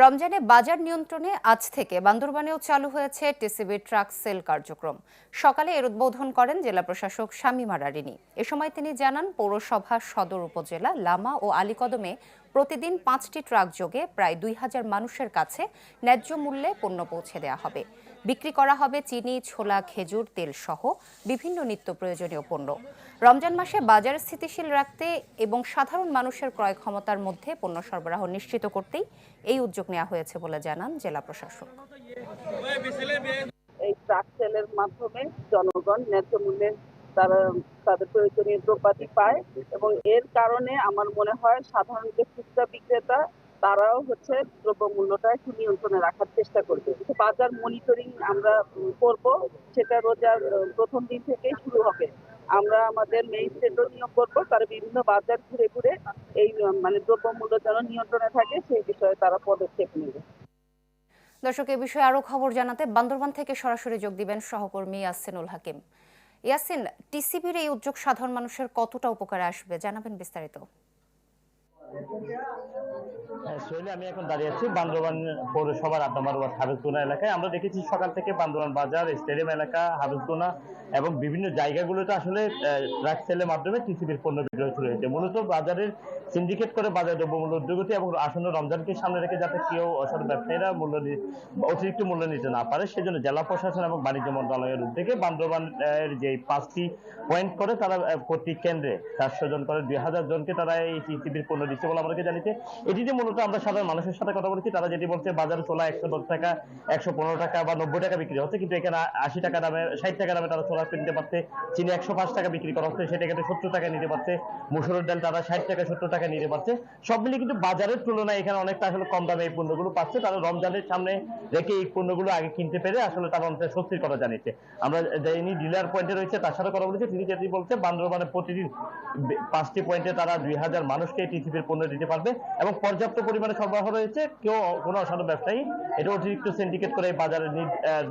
রমজানে বাজার নিয়ন্ত্রণে আজ থেকে বান্দরবানেও চালু হয়েছে টিসিবি ট্রাক সেল কার্যক্রম। সকালে এর উদ্বোধন করেন জেলা প্রশাসক শামীমা রারিনী। এ সময় তিনি জানান, পৌরসভা, সদর উপজেলা, লামা ও আলীকদমে প্রতিদিন 5টি ট্রাক যোগে প্রায় 2000 মানুষের কাছে ন্যায্য মূল্যে পণ্য পৌঁছে দেওয়া হবে। বিক্রি করা হবে চিনি, ছোলা, খেজুর, তেল সহ বিভিন্ন নিত্য প্রয়োজনীয় পণ্য। রমজান মাসে বাজার স্থিতিশীল রাখতে এবং সাধারণ মানুষের ক্রয় ক্ষমতার মধ্যে পণ্য সরবরাহ নিশ্চিত করতেই এই উদ্যোগ নেওয়া হয়েছে বলে জানান জেলা প্রশাসক। এই ট্রাক সেলের মাধ্যমে জনগণ ন্যায্য মূল্যে তারা তাদের প্রয়োজনীয় দ্রব্যাদি পায় এবং এর কারণে আমার মনে হয় সাধারণ যে খুচরা বিক্রেতা তারাও দ্রব্যমূল্যটা একটু নিয়ন্ত্রণে রাখার চেষ্টা করবে। বাজার মনিটরিং আমরা করব, সেটা রোজার প্রথম দিন থেকেই শুরু হবে। আমরা আমাদের ম্যাজিস্ট্রেটও নিয়োগ করবো, তারা বিভিন্ন বাজার ঘুরে ঘুরে এই দ্রব্যমূল্য যেন নিয়ন্ত্রণে থাকে সেই বিষয়ে তারা পদক্ষেপ নেবে। দর্শক, এ বিষয়ে আরো খবর জানাতে বান্দরবান থেকে সরাসরি যোগ দিবেন সহকর্মী ইয়াসিনুল হাকিম। ইয়াসিন, টিসিবির এই উদ্যোগ সাধারণ মানুষের কতটা উপকারে আসবে, জানাবেন বিস্তারিত। সোহেলি, আমি এখন দাঁড়িয়ে আছি বান্দরবান পৌরসভার 8 নম্বর ওয়ার্ড হাফেজগুনা এলাকায়। আমরা দেখেছি সকাল থেকে বান্দরবান বাজার, স্টেডিয়াম এলাকা, হাফেজগুনা এবং বিভিন্ন জায়গাগুলোতে আসলে ট্রাক সেলের মাধ্যমে টিসিবির পণ্য বিক্রয় শুরু হয়েছে। মূলত বাজারের সিন্ডিকেট করে বাজার দ্রব্যমূল্য ঊর্ধ্বগতি এবং আসন্ন রমজানকে সামনে রেখে যাতে কেউ অসাধু ব্যবসায়ীরা অতিরিক্ত মূল্য নিতে না পারে, সেজন্য জেলা প্রশাসন এবং বাণিজ্য মন্ত্রণালয়ের উদ্যোগে বান্দরবানের যে 5টি পয়েন্ট করে তারা প্রতি কেন্দ্রে 400 জন করে 2000 জনকে তারা এই টিসিবির পণ্য দিচ্ছে বলে আমাদেরকে জানিয়েছে। এটিতে মূলত আমরা সাধারণ মানুষের সাথে কথা বলেছি, তারা যেটি বলছে, বাজারে ছোলা 110 টাকা, 115 টাকা বা 90 টাকা বিক্রি হচ্ছে, কিন্তু এখানে 80 টাকা দামে, 60 টাকা দামে তারা ছোলা কিনতে পারছে। চিনি 105 টাকা বিক্রি করা হচ্ছে, সেটা কিন্তু 70 টাকা নিতে পারছে। মুসুরের ডাল তারা 60 টাকা 70 টাকা নিতে পারছে। সব মিলিয়ে কিন্তু বাজারের তুলনায় এখানে অনেকটা আসলে কম দামে এই পণ্যগুলো পাচ্ছে। তারা রমজানের সামনে রেখে এই পণ্যগুলো আগে কিনতে পেরে আসলে তারা অনেকটা স্বস্তির কথা জানিয়েছে। আমরা যিনি ডিলার পয়েন্টে রয়েছে তার সাথে কথা বলেছি, তিনি যেটি বলছে, বান্দরবানে প্রতিদিন 5টি পয়েন্টে তারা 2000 মানুষকে টিসিবির পণ্য দিতে পারবে এবং পর্যাপ্ত পরিমাণে সরবরাহ রয়েছে। কেউ কোনো অসাধু ব্যবসায়ী এটা অতিরিক্ত সিন্ডিকেট করে বাজারে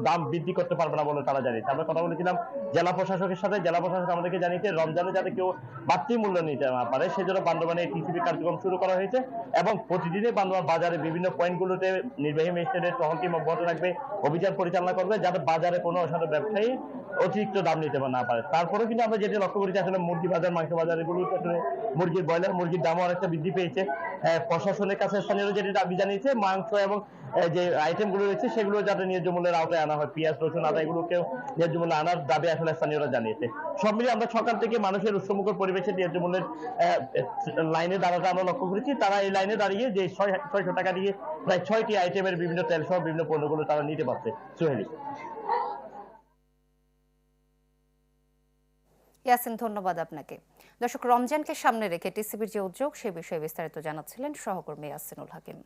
দাম বৃদ্ধি করতে পারবে না বলে তারা জানিয়েছে। আমরা কথা বলেছিলাম জেলা প্রশাসকের সাথে, জেলা প্রশাসক আমাদেরকে জানিয়েছে রমজানে যাতে কেউ বাড়তি মূল্য নিতে না পারে সেজন্য বান্দরবানে টিসিবি কার্যক্রম শুরু করা হয়েছে এবং প্রতিদিনই বান্দরবান বাজারে বিভিন্ন পয়েন্টগুলোতে নির্বাহী ম্যাজিস্ট্রেটের টহল টিম অব্যাহত রাখবে, অভিযান পরিচালনা করবে যাতে বাজারে কোনো অসাধু ব্যবসায়ী অতিরিক্ত দাম নিতে না পারে। তারপরেও কিন্তু আমরা যেটি লক্ষ্য করেছি, আসলে মুরগি বাজার, মাংস বাজার, এগুলোতে আসলে মুরগির, ব্রয়লার মুরগির দামও অনেকটা বৃদ্ধি পেয়েছে। প্রশাসনের কাছে স্থানীয় যেটি দাবি জানিয়েছে, মাংস এবং যে আইটেমগুলো রয়েছে সেগুলো যাতে ন্যায্য মূল্যের আওতায় আনা হয়, পেঁয়াজ, রসুন, আদা, এগুলোকেও ন্যায্য মূল্যে আনার দাবি আসলে স্থানীয়রা জানিয়েছে। সব মিলিয়ে আমরা সকাল থেকে মানুষের উৎসমুখর পরিবেশে ন্যায্য মূল্যের লাইনে দাঁড়াতে আমরা লক্ষ্য করেছি। তারা এই লাইনে দাঁড়িয়ে যে 600 টাকা দিয়ে প্রায় 6টি আইটেমের বিভিন্ন তেল সহ বিভিন্ন পণ্যগুলো তারা নিতে পারছে। সোহেলি। ইয়াসিন, ধন্যবাদ আপনাকে। দর্শক, রমজানকে সামনে রেখে টিসিবির যে উদ্যোগ সে বিষয়ে বিস্তারিত জানাচ্ছিলেন সহকর্মী ইয়াসিনুল হাকিম।